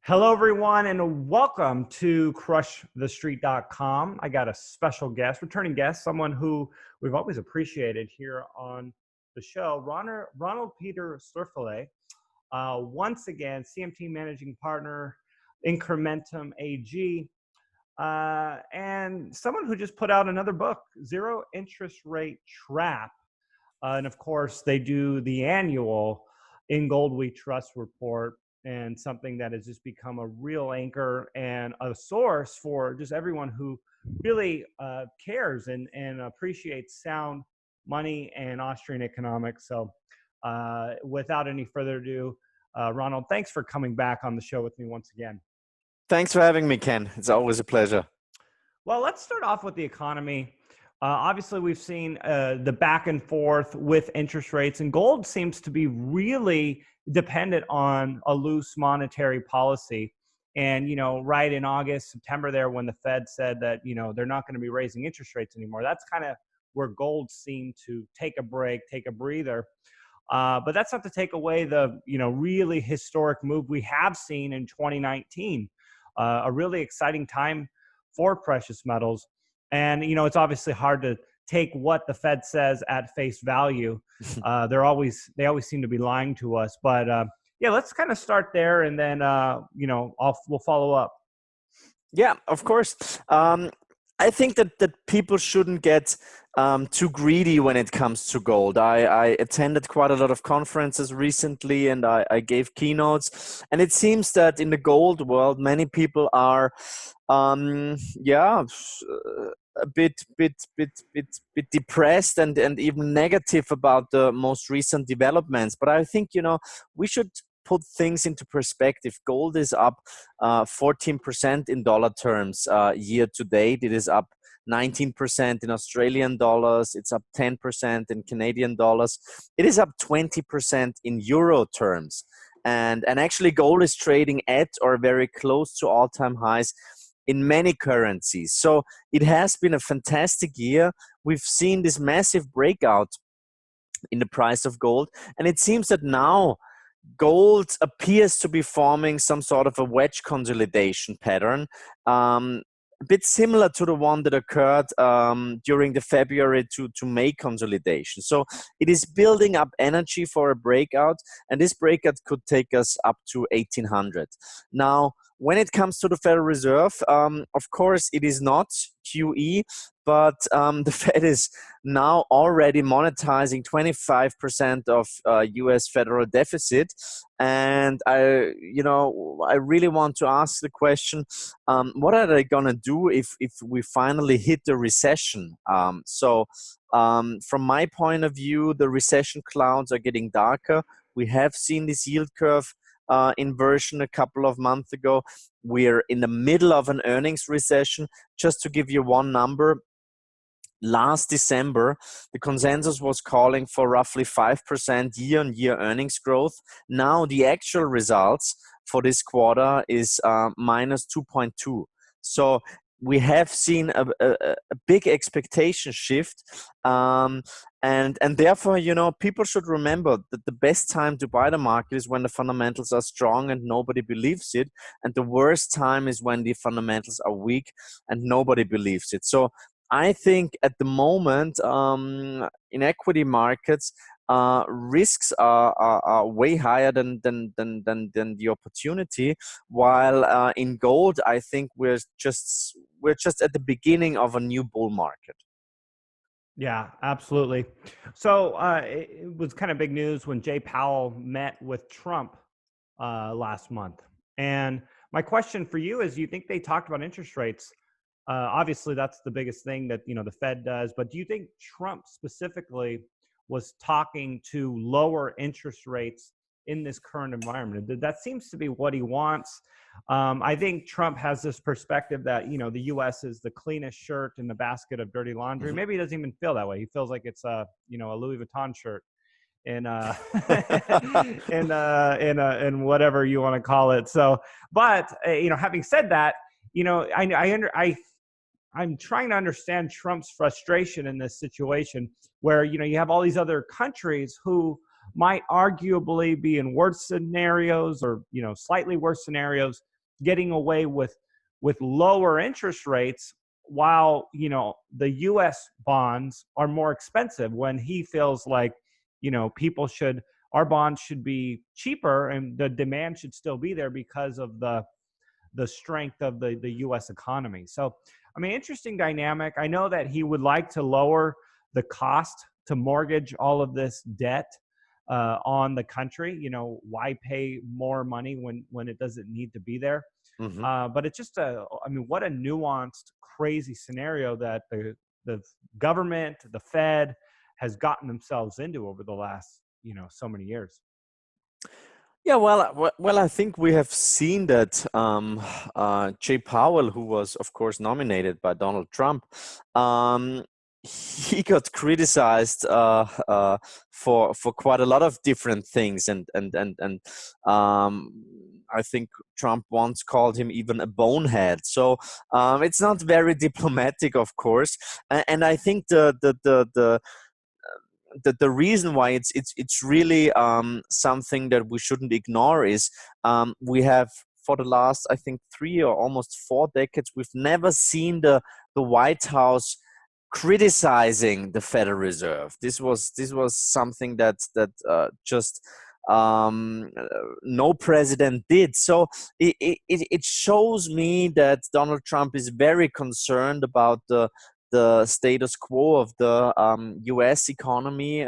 Hello, everyone, and welcome to crushthestreet.com. I got a special guest, returning guest, someone who we've always appreciated here on the show, Ronald-Peter Stöferle. Once again, CMT Managing Partner, Incrementum AG, and someone who just put out another book, Zero Interest Rate Trap. And of course, they do the annual In Gold We Trust report, and something that has just become a real anchor and a source for just everyone who really cares and appreciates sound money and Austrian economics. So without any further ado, Ronald, thanks for coming back on the show with me once again. Thanks for having me, Ken. It's always a pleasure. Well, let's start off with the economy. Obviously, we've seen the back and forth with interest rates, and gold seems to be really dependent on a loose monetary policy. And, right in August, September there, when the Fed said that, they're not going to be raising interest rates anymore, that's kind of where gold seemed to take a break, take a breather. But that's not to take away the, really historic move we have seen in 2019, a really exciting time for precious metals. And, it's obviously hard to take what the Fed says at face value. They always seem to be lying to us. But yeah, let's kind of start there, and then we'll follow up. Yeah, of course. I think that people shouldn't get too greedy when it comes to gold. I attended quite a lot of conferences recently, and I gave keynotes. And it seems that in the gold world, many people are, a bit depressed and even negative about the most recent developments. But I think, we should put things into perspective. Gold is up 14% in dollar terms year to date. It is up 19% in Australian dollars. It's up 10% in Canadian dollars. It is up 20% in euro terms. And actually gold is trading at or very close to all-time highs in many currencies. So it has been a fantastic year. We've seen this massive breakout in the price of gold. And it seems that now gold appears to be forming some sort of a wedge consolidation pattern, a bit similar to the one that occurred during the February to May consolidation. So it is building up energy for a breakout, and this breakout could take us up to 1800. Now, when it comes to the Federal Reserve, of course, it is not QE, but the Fed is now already monetizing 25% of US federal deficit. And I really want to ask the question, what are they going to do if we finally hit the recession? From my point of view, the recession clouds are getting darker. We have seen this yield curve inversion a couple of months ago. We're in the middle of an earnings recession. Just to give you one number, last December, the consensus was calling for roughly 5% year-on-year earnings growth. Now the actual results for this quarter is minus 2.2. So we have seen a big expectation shift, and therefore, people should remember that the best time to buy the market is when the fundamentals are strong and nobody believes it, and the worst time is when the fundamentals are weak and nobody believes it. So I think at the moment, in equity markets, risks are way higher than the opportunity. While in gold, I think we're just at the beginning of a new bull market. Yeah, absolutely. So it was kind of big news when Jay Powell met with Trump last month. And my question for you is, do you think they talked about interest rates? Obviously, that's the biggest thing that the Fed does. But do you think Trump specifically was talking to lower interest rates in this current environment? That seems to be what he wants. I think Trump has this perspective that the U.S. is the cleanest shirt in the basket of dirty laundry. Maybe he doesn't even feel that way. He feels like it's a Louis Vuitton shirt in in whatever you want to call it. So, but having said that, I'm trying to understand Trump's frustration in this situation where, you have all these other countries who might arguably be in worse scenarios or, slightly worse scenarios getting away with lower interest rates while, you know, the US bonds are more expensive, when he feels like, you know, our bonds should be cheaper and the demand should still be there because of the strength of the US economy. So, I mean, interesting dynamic. I know that he would like to lower the cost to mortgage all of this debt on the country. You know, why pay more money when it doesn't need to be there? Hmm. But it's just I mean, what a nuanced, crazy scenario that the government, the Fed, has gotten themselves into over the last, you know, so many years. Yeah, well, I think we have seen that Jay Powell, who was, of course, nominated by Donald Trump, um, he got criticized for quite a lot of different things, and I think Trump once called him even a bonehead. So it's not very diplomatic, of course, and I think the reason why it's really something that we shouldn't ignore is we have, for the last, I think, 3 or almost 4 decades, we've never seen the White House criticizing the Federal Reserve. This was something that just no president did. So it shows me that Donald Trump is very concerned about the status quo of the U.S. economy.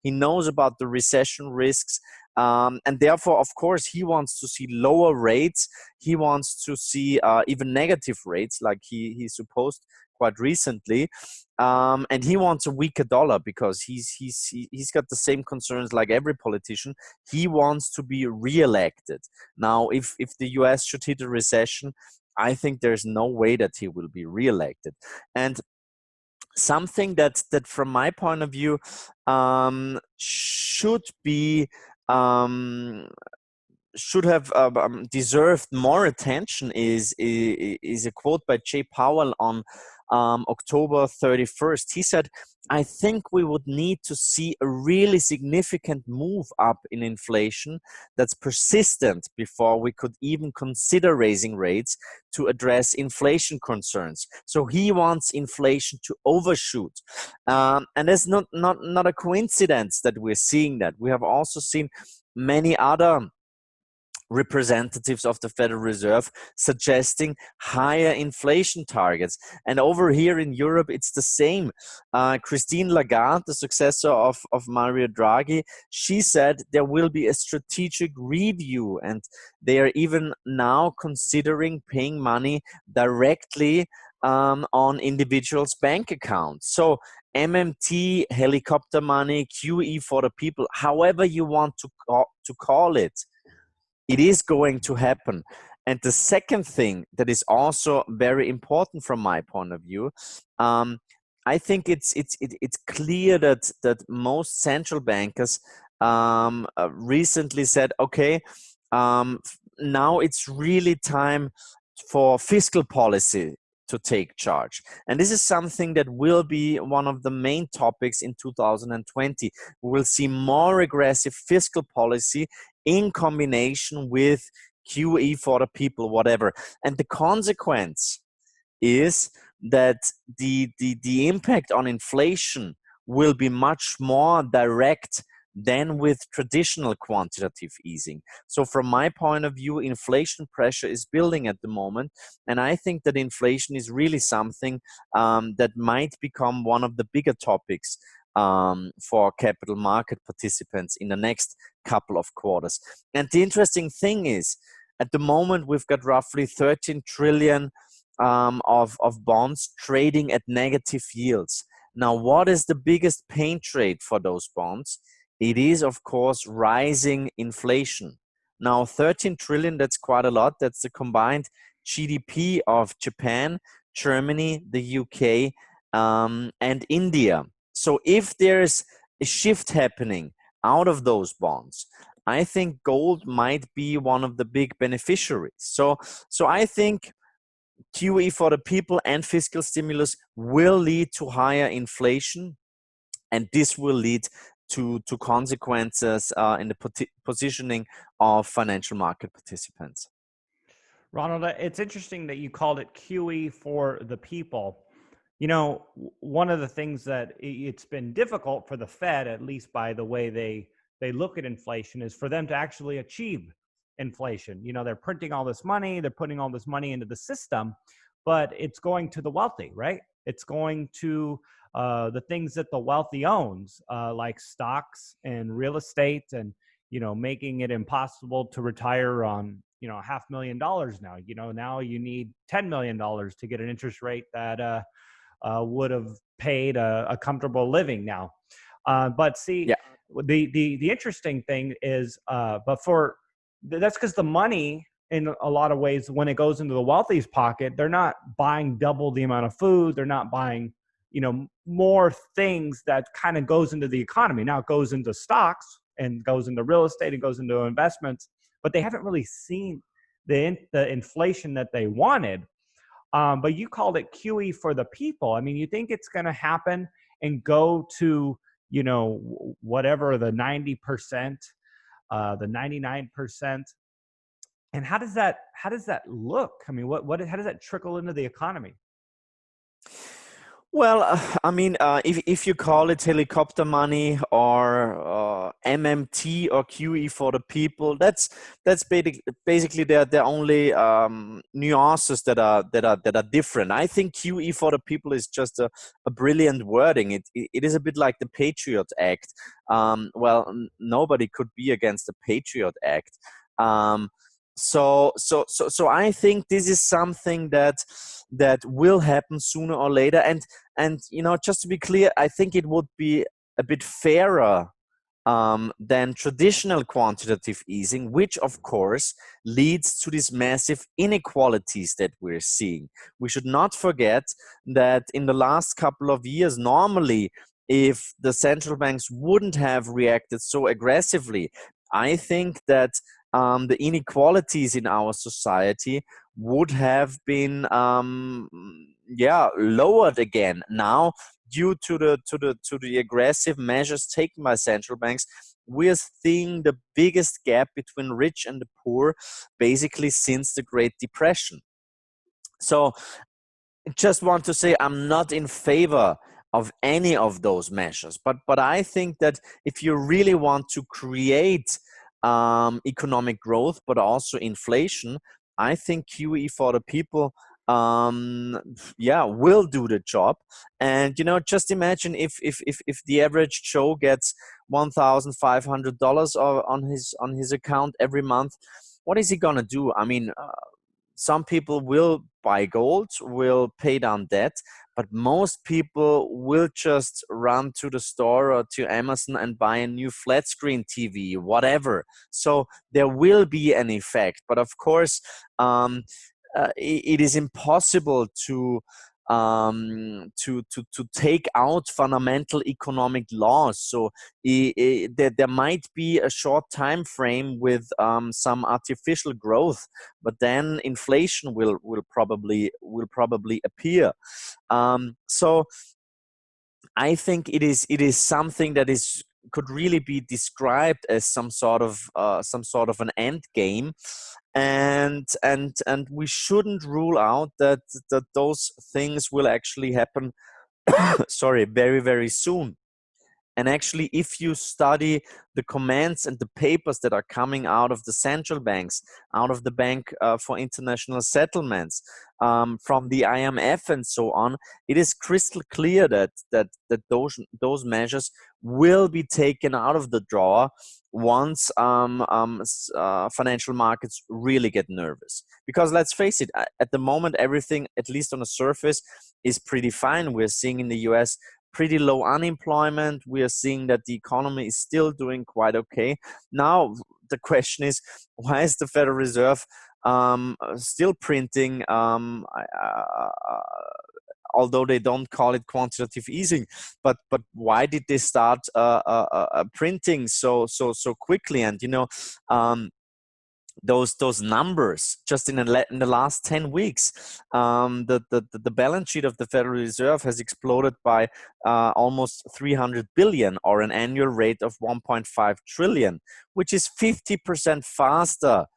He knows about the recession risks, and therefore, of course, he wants to see lower rates. He wants to see even negative rates, like he supposed quite recently, and he wants a weaker dollar because he's got the same concerns like every politician. He wants to be reelected. Now, if the U.S. should hit a recession, I think there's no way that he will be reelected. And something that from my point of view um, should have deserved more attention is a quote by Jay Powell on October 31st. He said, "I think we would need to see a really significant move up in inflation that's persistent before we could even consider raising rates to address inflation concerns." So he wants inflation to overshoot. And it's not a coincidence that we're seeing that. We have also seen many other representatives of the Federal Reserve suggesting higher inflation targets. And over here in Europe, it's the same. Christine Lagarde, the successor of Mario Draghi, she said there will be a strategic review, and they are even now considering paying money directly on individuals' bank accounts. So MMT, helicopter money, QE for the people, however you want to call it, it is going to happen. And the second thing that is also very important from my point of view, I think it's clear that most central bankers recently said, okay, now it's really time for fiscal policy to take charge. And this is something that will be one of the main topics in 2020. We will see more aggressive fiscal policy in combination with QE for the people, whatever. And the consequence is that the impact on inflation will be much more direct than with traditional quantitative easing. So from my point of view, inflation pressure is building at the moment. And I think that inflation is really something that might become one of the bigger topics for capital market participants in the next couple of quarters. And the interesting thing is, at the moment, we've got roughly 13 trillion of bonds trading at negative yields. Now, what is the biggest pain trade for those bonds? It is, of course, rising inflation. Now, 13 trillion, that's quite a lot. That's the combined GDP of Japan, Germany, the UK, and India. So if there's a shift happening out of those bonds, I think gold might be one of the big beneficiaries. So I think QE for the people and fiscal stimulus will lead to higher inflation, and this will lead to consequences in the positioning of financial market participants. Ronald, it's interesting that you called it QE for the people. You know, one of the things that it's been difficult for the Fed, at least by the way they look at inflation, is for them to actually achieve inflation. You know, they're printing all this money, they're putting all this money into the system, but it's going to the wealthy, right? It's going to the things that the wealthy owns, like stocks and real estate, and making it impossible to retire on $500,000 now. Now you need $10 million to get an interest rate that would have paid a comfortable living now. But see, Yeah. the interesting thing is, that's because the money, in a lot of ways, when it goes into the wealthy's pocket, they're not buying double the amount of food. They're not buying more things that kind of goes into the economy. Now it goes into stocks and goes into real estate and goes into investments, but they haven't really seen the inflation that they wanted. But you called it QE for the people. I mean, you think it's going to happen and go to, whatever the 90%, the 99%. And how does that look? I mean, how does that trickle into the economy? Well, I mean, if you call it helicopter money or MMT or QE for the people, that's basically the only nuances that are different. I think QE for the people is just a brilliant wording. It is a bit like the Patriot Act. Well, nobody could be against the Patriot Act. So I think this is something that will happen sooner or later. And just to be clear, I think it would be a bit fairer than traditional quantitative easing, which of course leads to these massive inequalities that we're seeing. We should not forget that in the last couple of years, normally, if the central banks wouldn't have reacted so aggressively, I think that the inequalities in our society would have been lowered again. Now, due to the aggressive measures taken by central banks, we're seeing the biggest gap between rich and the poor basically since the Great Depression. So just want to say I'm not in favor of any of those measures, but I think that if you really want to create economic growth, but also inflation, I think QE for the people will do the job. And just imagine if the average Joe gets $1,500 on his account every month, what is he gonna do? I mean, some people will buy gold, will pay down debt, but most people will just run to the store or to Amazon and buy a new flat screen TV, whatever. So there will be an effect, but of course, it is impossible to take out fundamental economic laws. So there might be a short time frame with some artificial growth, but then inflation will probably appear. So I think it is something that could really be described as some sort of an end game, and we shouldn't rule out that those things will actually happen sorry, very, very soon. And actually, if you study the comments and the papers that are coming out of the central banks, out of the Bank for International Settlements, from the IMF and so on, it is crystal clear that those measures will be taken out of the drawer once financial markets really get nervous. Because let's face it, at the moment, everything, at least on the surface, is pretty fine. We're seeing in the US pretty low unemployment. We are seeing that the economy is still doing quite okay. Now, the question is, why is the Federal Reserve still printing, although they don't call it quantitative easing, but why did they start printing so quickly? And those numbers just in the last 10 weeks, the balance sheet of the Federal Reserve has exploded by almost 300 billion, or an annual rate of 1.5 trillion, which is 50% faster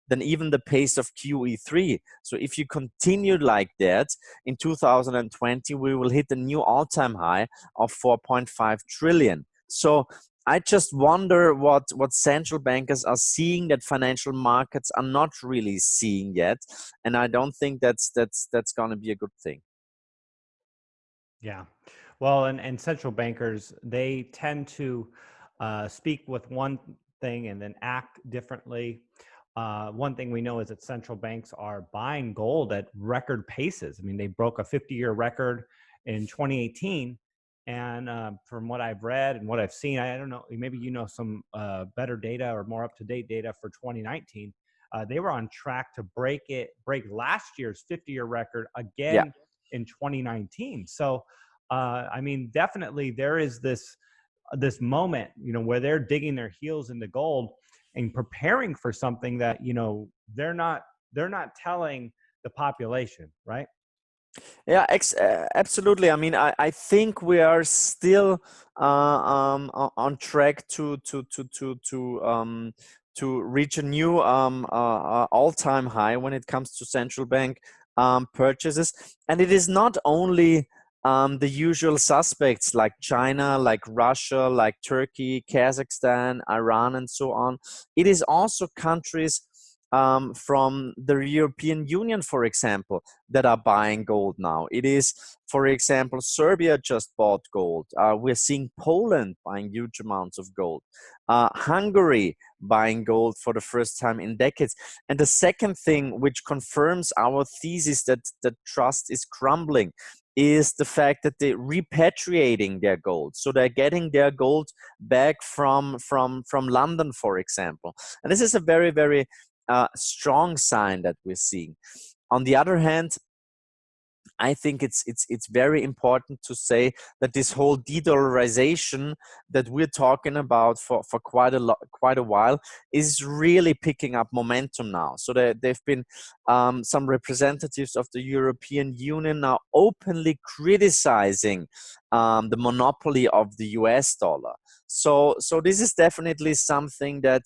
than even the pace of QE3. So if you continue like that, in 2020, we will hit a new all-time high of 4.5 trillion. So I just wonder what central bankers are seeing that financial markets are not really seeing yet, and I don't think that's going to be a good thing. Yeah. Well, and central bankers, they tend to speak with one thing and then act differently. One thing we know is that central banks are buying gold at record paces. I mean, they broke a 50-year record in 2018. And from what I've read and what I've seen, I don't know, maybe you know some better data or more up-to-date data for 2019. They were on track to break last year's 50-year record Yeah. again in 2019. So, I mean, definitely there is this moment, where they're digging their heels into gold and preparing for something that they're not telling the population, right? Yeah, absolutely. I mean, I think we are still on track to reach a new all-time high when it comes to central bank purchases, and it is not only the usual suspects like China, like Russia, like Turkey, Kazakhstan, Iran, and so on. It is also countries from the European Union, for example, that are buying gold now. It is, for example, Serbia just bought gold. We're seeing Poland buying huge amounts of gold. Hungary buying gold for the first time in decades. And the second thing which confirms our thesis that trust is crumbling is the fact that they're repatriating their gold. So they're getting their gold back from London, for example. And this is a very, very strong sign that we're seeing. On the other hand, I think it's very important to say that this whole de-dollarization that we're talking about for quite a while is really picking up momentum now. So there've been some representatives of the European Union now openly criticizing the monopoly of the US dollar. So this is definitely something that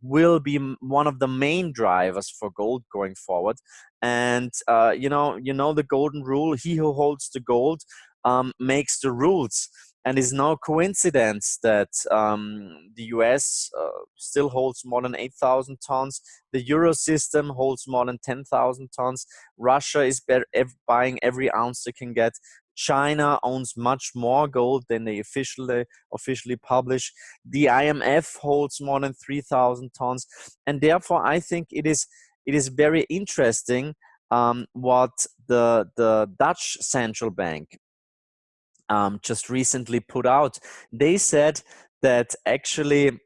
will be one of the main drivers for gold going forward. And you know the golden rule: he who holds the gold makes the rules. And it's no coincidence that the US still holds more than 8,000 tons. The Euro system holds more than 10,000 tons. Russia is buying every ounce they can get. China owns much more gold than they officially publish. The IMF holds more than 3,000 tons. And therefore, I think it is very interesting what the Dutch central bank just recently put out. They said that actually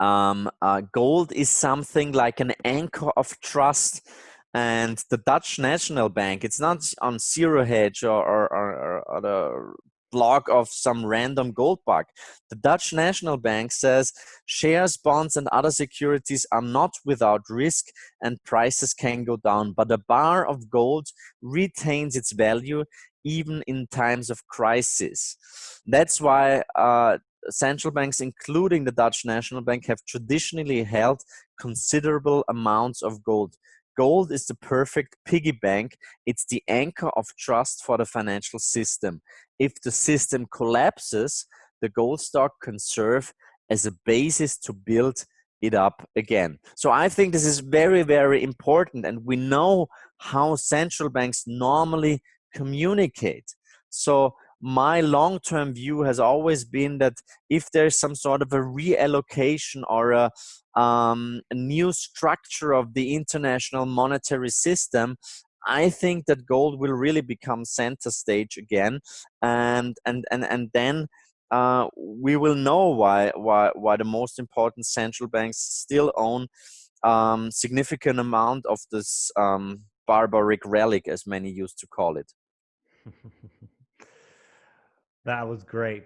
gold is something like an anchor of trust. And the Dutch National Bank, it's not on Zero Hedge or the blog of some random gold bug. The Dutch National Bank says shares, bonds, and other securities are not without risk and prices can go down, but a bar of gold retains its value even in times of crisis. That's why central banks, including the Dutch National Bank, have traditionally held considerable amounts of gold. Gold is the perfect piggy bank. It's the anchor of trust for the financial system. If the system collapses, the gold stock can serve as a basis to build it up again. So I think this is very, very important. And we know how central banks normally communicate. So my long-term view has always been that if there's some sort of a reallocation or a new structure of the international monetary system, I think that gold will really become center stage again, and then we will know why the most important central banks still own significant amount of this barbaric relic, as many used to call it. That was great.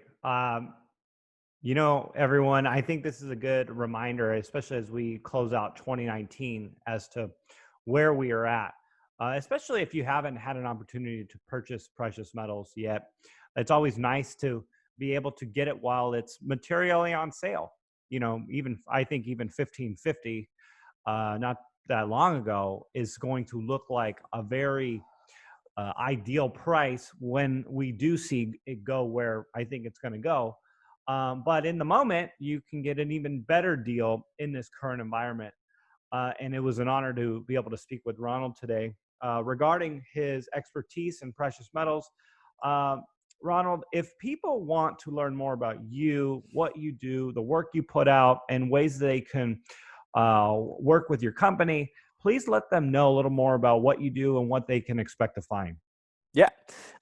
Everyone, I think this is a good reminder, especially as we close out 2019, as to where we are at. Especially if you haven't had an opportunity to purchase precious metals yet. It's always nice to be able to get it while it's materially on sale. Even I think even 1550 not that long ago is going to look like a very ideal price when we do see it go where I think it's going to go. But in the moment, you can get an even better deal in this current environment. And it was an honor to be able to speak with Ronald today regarding his expertise in precious metals. Um, Ronald, if people want to learn more about you, what you do, the work you put out, and ways they can work with your company, please let them know a little more about what you do and what they can expect to find. Yeah.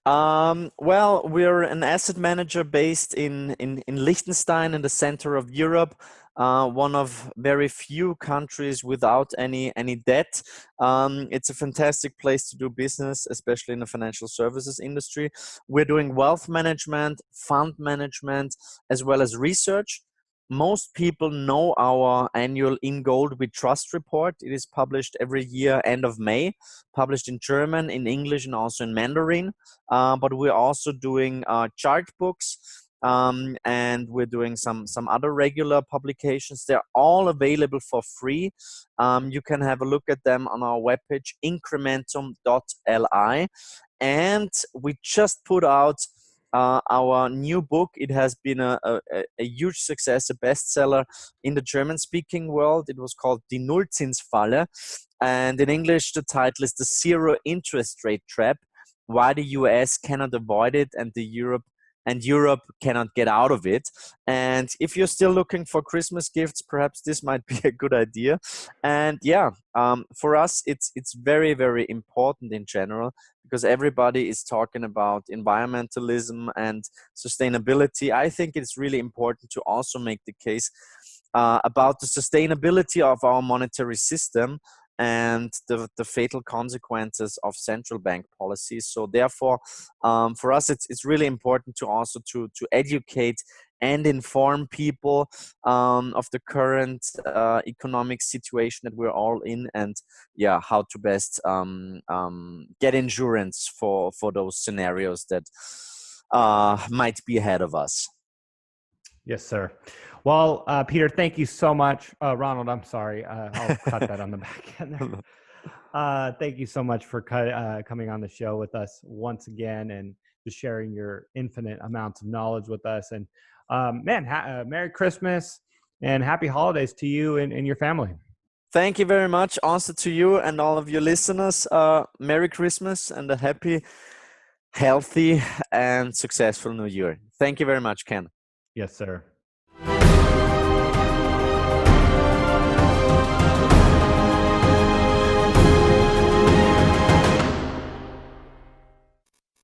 Well, we're an asset manager based in Liechtenstein in the center of Europe, one of very few countries without any debt. It's a fantastic place to do business, especially in the financial services industry. We're doing wealth management, fund management, as well as research. Most people know our annual In Gold We Trust report. It is published every year, end of May, published in German, in English, and also in Mandarin. But we're also doing chart books, and we're doing some other regular publications. They're all available for free. You can have a look at them on our webpage, incrementum.li. And we just put out our new book. It has been a huge success, a bestseller in the German-speaking world. It was called Die Nullzinsfalle, and in English the title is The Zero Interest Rate Trap: Why the US Cannot Avoid It and Europe cannot get out of it. And if you're still looking for Christmas gifts, perhaps this might be a good idea. And yeah, for us, it's very, very important in general, because everybody is talking about environmentalism and sustainability. I think it's really important to also make the case about the sustainability of our monetary system and the fatal consequences of central bank policies. So therefore, for us, it's really important to also to educate and inform people of the current economic situation that we're all in, and yeah, how to best get insurance for those scenarios that might be ahead of us. Yes, sir. Well, Peter, thank you so much. Ronald, I'm sorry. I'll cut that on the back end there. Thank you so much for coming on the show with us once again and just sharing your infinite amounts of knowledge with us. And man, Merry Christmas and Happy Holidays to you and your family. Thank you very much. Also to you and all of your listeners, Merry Christmas and a happy, healthy, and successful New Year. Thank you very much, Ken. Yes, sir.